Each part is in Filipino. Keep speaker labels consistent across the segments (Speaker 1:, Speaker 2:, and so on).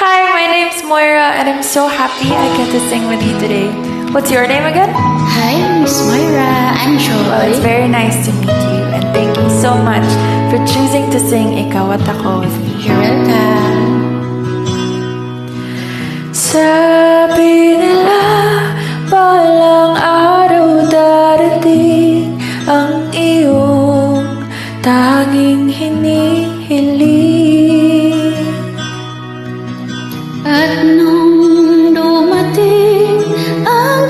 Speaker 1: Hi, my name's Moira, and I'm so happy I get to sing with you today. What's your name again?
Speaker 2: Hi, Miss Moira. I'm
Speaker 1: Well, it's
Speaker 2: Joy.
Speaker 1: very nice to meet you, and thank you so much for choosing to sing Ikaw at Ako with me.
Speaker 2: You're welcome.
Speaker 1: Sabi nila, balang araw darating ang iyong tanging hinihiling.
Speaker 2: At nung dumating ang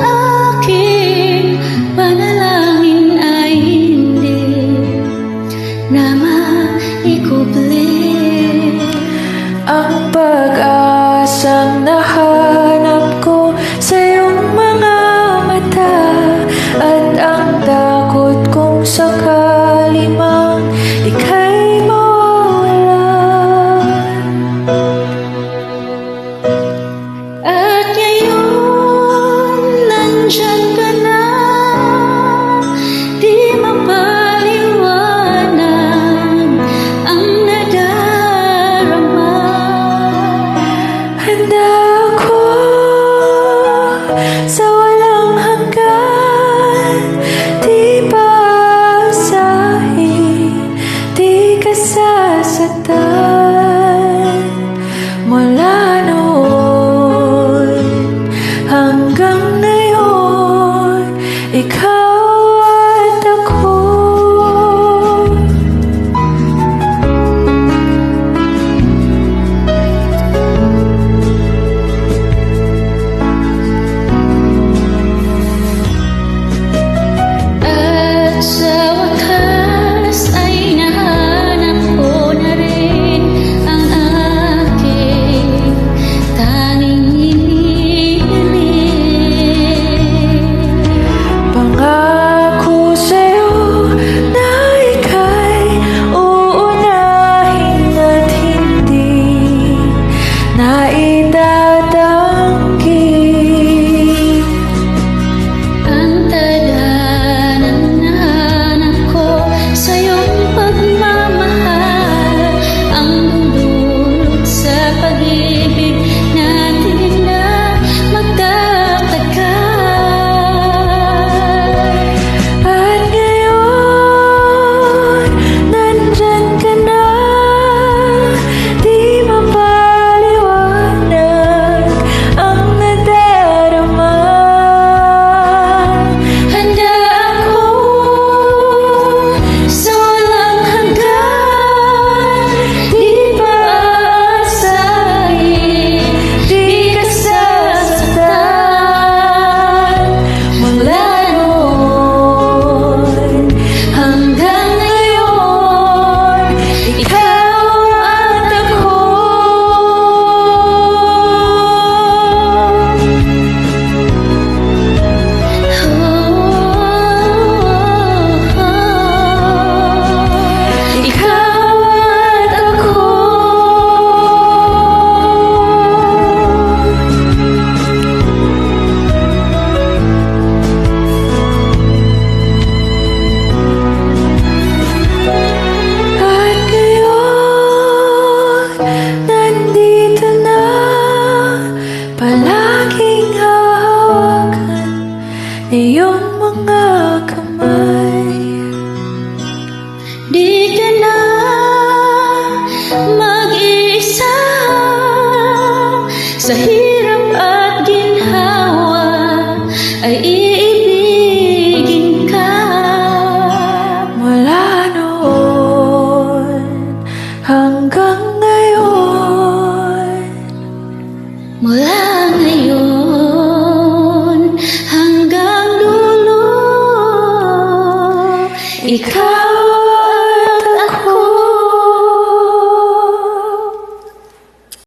Speaker 2: aking panalangin ay hindi na maikubli.
Speaker 1: Ang pag-asang nahanap ko sa iyong mga mata, at ang takot kong sakali mang ika'y mawalan.
Speaker 2: At ngayon, nandyan ka na, di mapaliwanag ang nadarama.
Speaker 1: Handa ako sa walang hanggan, di paasahin, di ka sasaktan. Mula noon hanggang ngayon, ikaw at ako.
Speaker 2: At sa wakas ay nahanap ko na rin ang aking tanging hinihiling.
Speaker 1: Pangako sa'yo na ika'y uunahin at hindi na itatanggi.
Speaker 2: Ang tadanang nahanap ko sa iyong pagmamahal, ang dulot sa pag-ibig natin na magtatagal.
Speaker 1: At ngayon, nandyan ka na, di mapaliwanag ang nadarama.
Speaker 2: Handa ako sa walang hanggan, di paasahin, di ka sasaktan. Mula noon hanggang ngayon, ikaw at ako. Ikaw at ako.
Speaker 1: At ngayon, nandito na, palaging hahawakan iyong mga kamay.
Speaker 2: Di ka na mag-isa sa